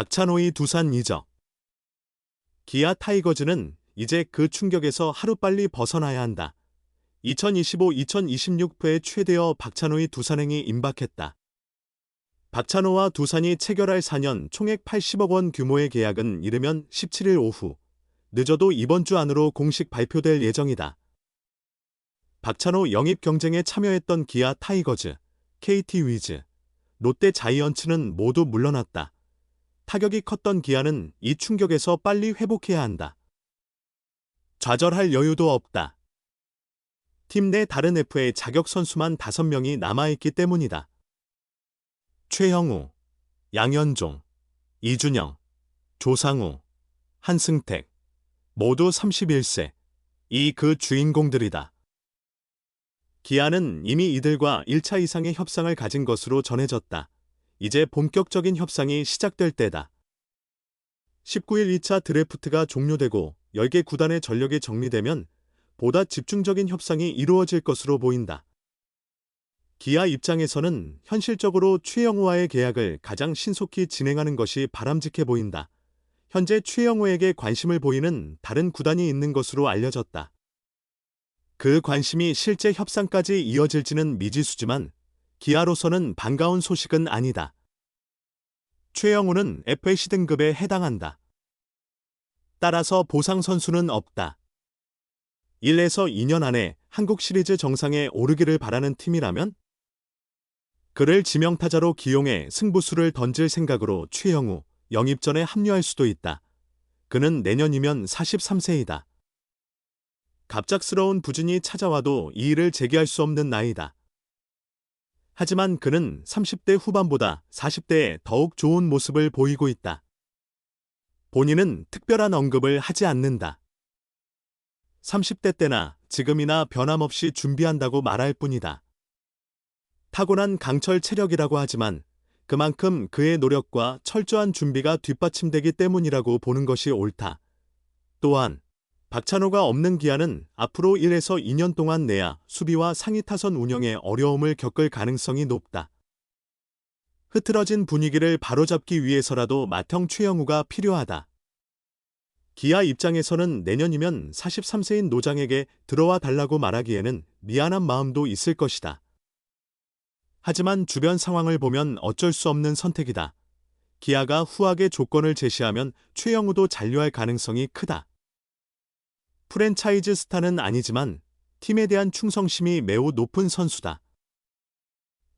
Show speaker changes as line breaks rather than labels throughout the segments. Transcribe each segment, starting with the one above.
박찬호의 두산 이적. 기아 타이거즈는 이제 그 충격에서 하루빨리 벗어나야 한다. 2025-2026부에 최대어 박찬호의 두산행이 임박했다. 박찬호와 두산이 체결할 4년 총액 80억 원 규모의 계약은 이르면 17일 오후, 늦어도 이번 주 안으로 공식 발표될 예정이다. 박찬호 영입 경쟁에 참여했던 기아 타이거즈, KT 위즈, 롯데 자이언츠는 모두 물러났다. 타격이 컸던 기아는 이 충격에서 빨리 회복해야 한다. 좌절할 여유도 없다. 팀 내 다른 FA 자격 선수만 5명이 남아있기 때문이다. 최형우, 양현종, 이준영, 조상우, 한승택, 모두 31세. 이 그 주인공들이다. 기아는 이미 이들과 1차 이상의 협상을 가진 것으로 전해졌다. 이제 본격적인 협상이 시작될 때다. 19일 2차 드래프트가 종료되고 10개 구단의 전력이 정리되면 보다 집중적인 협상이 이루어질 것으로 보인다. 기아 입장에서는 현실적으로 최영우와의 계약을 가장 신속히 진행하는 것이 바람직해 보인다. 현재 최영우에게 관심을 보이는 다른 구단이 있는 것으로 알려졌다. 그 관심이 실제 협상까지 이어질지는 미지수지만 기아로서는 반가운 소식은 아니다. 최영우는 FAC 등급에 해당한다. 따라서 보상 선수는 없다. 1에서 2년 안에 한국 시리즈 정상에 오르기를 바라는 팀이라면 그를 지명타자로 기용해 승부수를 던질 생각으로 최영우 영입전에 합류할 수도 있다. 그는 내년이면 43세이다. 갑작스러운 부진이 찾아와도 이의를 제기할 수 없는 나이다. 하지만 그는 30대 후반보다 40대에 더욱 좋은 모습을 보이고 있다. 본인은 특별한 언급을 하지 않는다. 30대 때나 지금이나 변함없이 준비한다고 말할 뿐이다. 타고난 강철 체력이라고 하지만 그만큼 그의 노력과 철저한 준비가 뒷받침되기 때문이라고 보는 것이 옳다. 또한 박찬호가 없는 기아는 앞으로 1에서 2년 동안 내야 수비와 상위 타선 운영에 어려움을 겪을 가능성이 높다. 흐트러진 분위기를 바로잡기 위해서라도 맏형 최영우가 필요하다. 기아 입장에서는 내년이면 43세인 노장에게 들어와 달라고 말하기에는 미안한 마음도 있을 것이다. 하지만 주변 상황을 보면 어쩔 수 없는 선택이다. 기아가 후하게 조건을 제시하면 최영우도 잔류할 가능성이 크다. 프랜차이즈 스타는 아니지만 팀에 대한 충성심이 매우 높은 선수다.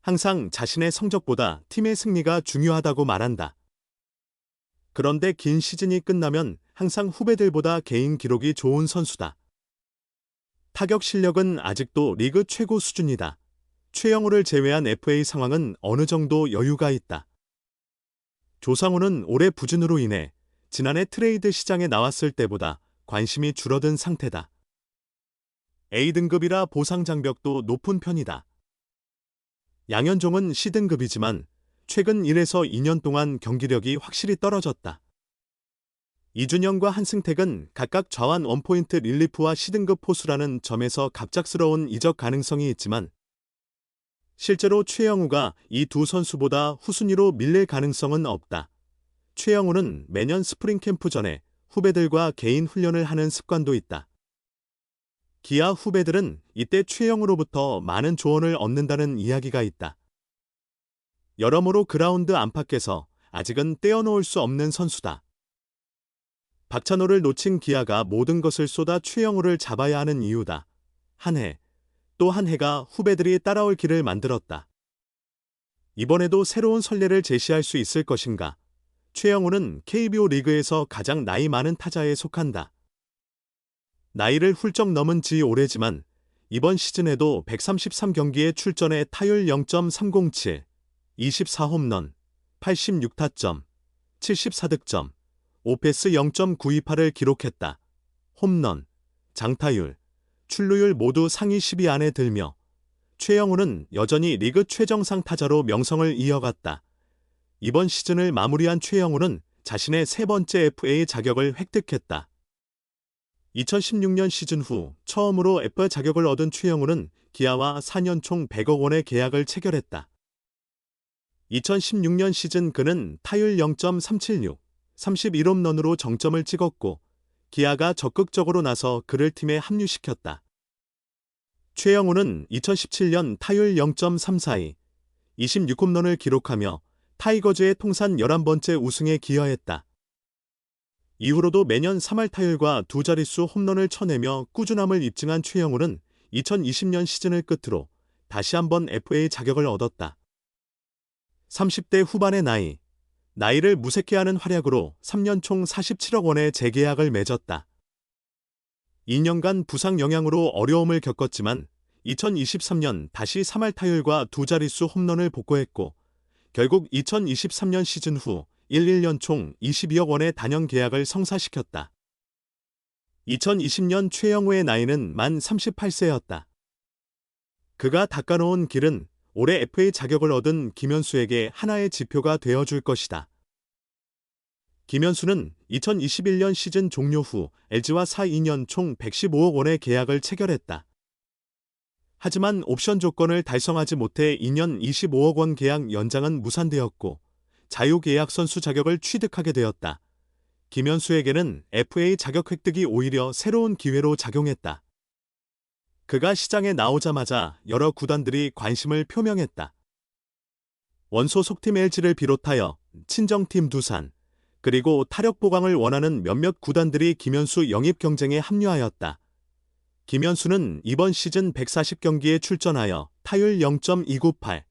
항상 자신의 성적보다 팀의 승리가 중요하다고 말한다. 그런데 긴 시즌이 끝나면 항상 후배들보다 개인 기록이 좋은 선수다. 타격 실력은 아직도 리그 최고 수준이다. 최영우를 제외한 FA 상황은 어느 정도 여유가 있다. 조상우는 올해 부진으로 인해 지난해 트레이드 시장에 나왔을 때보다 관심이 줄어든 상태다. A등급이라 보상 장벽도 높은 편이다. 양현종은 C등급이지만 최근 1에서 2년 동안 경기력이 확실히 떨어졌다. 이준영과 한승택은 각각 좌완 원포인트 릴리프와 C등급 포수라는 점에서 갑작스러운 이적 가능성이 있지만 실제로 최영우가 이 두 선수보다 후순위로 밀릴 가능성은 없다. 최영우는 매년 스프링 캠프 전에 후배들과 개인 훈련을 하는 습관도 있다. 기아 후배들은 이때 최영우로부터 많은 조언을 얻는다는 이야기가 있다. 여러모로 그라운드 안팎에서 아직은 떼어놓을 수 없는 선수다. 박찬호를 놓친 기아가 모든 것을 쏟아 최영우를 잡아야 하는 이유다. 한 해, 또 한 해가 후배들이 따라올 길을 만들었다. 이번에도 새로운 선례를 제시할 수 있을 것인가? 최영우는 KBO 리그에서 가장 나이 많은 타자에 속한다. 나이를 훌쩍 넘은 지 오래지만 이번 시즌에도 133경기에 출전해 타율 0.307, 24홈런, 86타점, 74득점, 오패스 0.928을 기록했다. 홈런, 장타율, 출루율 모두 상위 10위 안에 들며 최영우는 여전히 리그 최정상 타자로 명성을 이어갔다. 이번 시즌을 마무리한 최영우는 자신의 세 번째 FA 자격을 획득했다. 2016년 시즌 후 처음으로 FA 자격을 얻은 최영우는 기아와 4년 총 100억 원의 계약을 체결했다. 2016년 시즌 그는 타율 0.376, 31홈런으로 정점을 찍었고 기아가 적극적으로 나서 그를 팀에 합류시켰다. 최영우는 2017년 타율 0.342, 26홈런을 기록하며 타이거즈의 통산 11번째 우승에 기여했다. 이후로도 매년 3할 타율과 두 자릿수 홈런을 쳐내며 꾸준함을 입증한 최영우는 2020년 시즌을 끝으로 다시 한번 FA 자격을 얻었다. 30대 후반의 나이를 무색해 하는 활약으로 3년 총 47억 원의 재계약을 맺었다. 2년간 부상 영향으로 어려움을 겪었지만 2023년 다시 3할 타율과 두 자릿수 홈런을 복구했고 결국 2023년 시즌 후 1년 총 22억 원의 단연 계약을 성사시켰다. 2020년 최영우의 나이는 만 38세였다. 그가 닦아놓은 길은 올해 FA 자격을 얻은 김현수에게 하나의 지표가 되어줄 것이다. 김현수는 2021년 시즌 종료 후 LG와 2년 총 115억 원의 계약을 체결했다. 하지만 옵션 조건을 달성하지 못해 2년 25억 원 계약 연장은 무산되었고 자유계약 선수 자격을 취득하게 되었다. 김현수에게는 FA 자격 획득이 오히려 새로운 기회로 작용했다. 그가 시장에 나오자마자 여러 구단들이 관심을 표명했다. 원소 속팀 LG를 비롯하여 친정팀 두산, 그리고 타력 보강을 원하는 몇몇 구단들이 김현수 영입 경쟁에 합류하였다. 김현수는 이번 시즌 140경기에 출전하여 타율 0.298,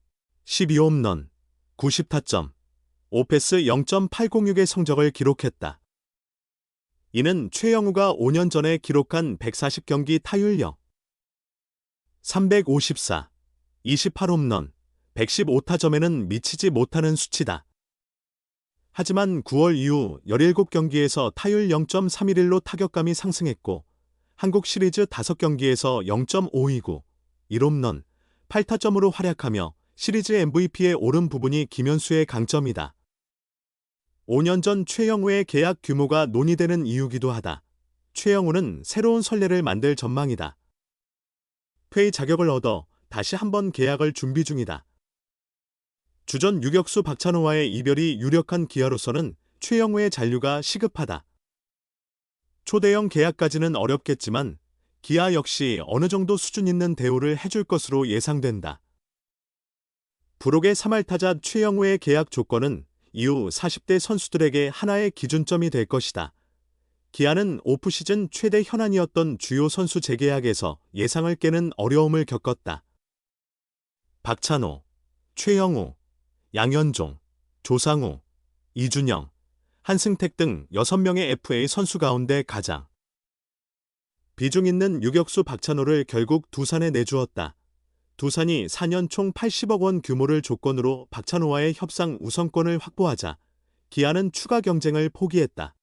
12홈런, 90타점, 5패스 0.806의 성적을 기록했다. 이는 최영우가 5년 전에 기록한 140경기 타율력 354, 28홈런, 115타점에는 미치지 못하는 수치다. 하지만 9월 이후 17경기에서 타율 0.311로 타격감이 상승했고 한국 시리즈 5경기에서 0.529, 1홈런, 8타점으로 활약하며 시리즈 MVP에 오른 부분이 김현수의 강점이다. 5년 전 최영우의 계약 규모가 논의되는 이유기도 하다. 최영우는 새로운 선례를 만들 전망이다. FA 자격을 얻어 다시 한번 계약을 준비 중이다. 주전 유격수 박찬호와의 이별이 유력한 기아로서는 최영우의 잔류가 시급하다. 초대형 계약까지는 어렵겠지만 기아 역시 어느 정도 수준 있는 대우를 해줄 것으로 예상된다. 부록의 3할 타자 최영우의 계약 조건은 이후 40대 선수들에게 하나의 기준점이 될 것이다. 기아는 오프시즌 최대 현안이었던 주요 선수 재계약에서 예상을 깨는 어려움을 겪었다. 박찬호, 최영우, 양현종, 조상우, 이준영, 한승택 등 6명의 FA 선수 가운데 가장 비중 있는 유격수 박찬호를 결국 두산에 내주었다. 두산이 4년 총 80억 원 규모를 조건으로 박찬호와의 협상 우선권을 확보하자 기아는 추가 경쟁을 포기했다.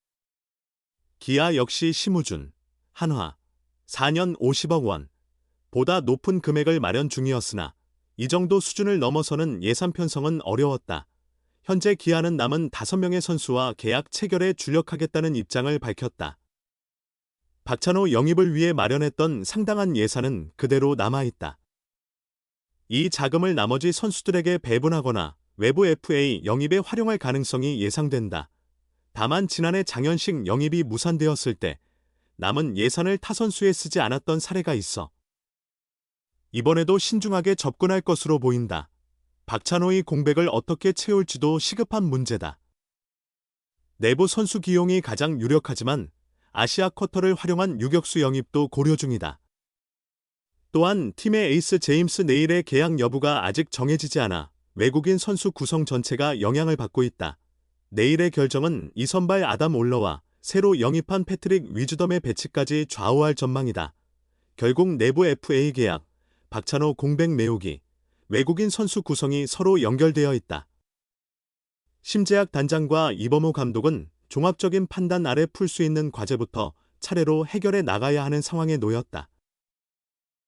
기아 역시 심우준, 한화, 4년 50억 원 보다 높은 금액을 마련 중이었으나 이 정도 수준을 넘어서는 예산 편성은 어려웠다. 현재 기아는 남은 5명의 선수와 계약 체결에 주력하겠다는 입장을 밝혔다. 박찬호 영입을 위해 마련했던 상당한 예산은 그대로 남아있다. 이 자금을 나머지 선수들에게 배분하거나 외부 FA 영입에 활용할 가능성이 예상된다. 다만 지난해 장현식 영입이 무산되었을 때 남은 예산을 타 선수에 쓰지 않았던 사례가 있어 이번에도 신중하게 접근할 것으로 보인다. 박찬호의 공백을 어떻게 채울지도 시급한 문제다. 내부 선수 기용이 가장 유력하지만 아시아 쿼터를 활용한 유격수 영입도 고려 중이다. 또한 팀의 에이스 제임스 네일의 계약 여부가 아직 정해지지 않아 외국인 선수 구성 전체가 영향을 받고 있다. 네일의 결정은 이선발 아담 올러와 새로 영입한 패트릭 위즈덤의 배치까지 좌우할 전망이다. 결국 내부 FA 계약, 박찬호 공백 메우기, 외국인 선수 구성이 서로 연결되어 있다. 심재학 단장과 이범호 감독은 종합적인 판단 아래 풀 수 있는 과제부터 차례로 해결해 나가야 하는 상황에 놓였다.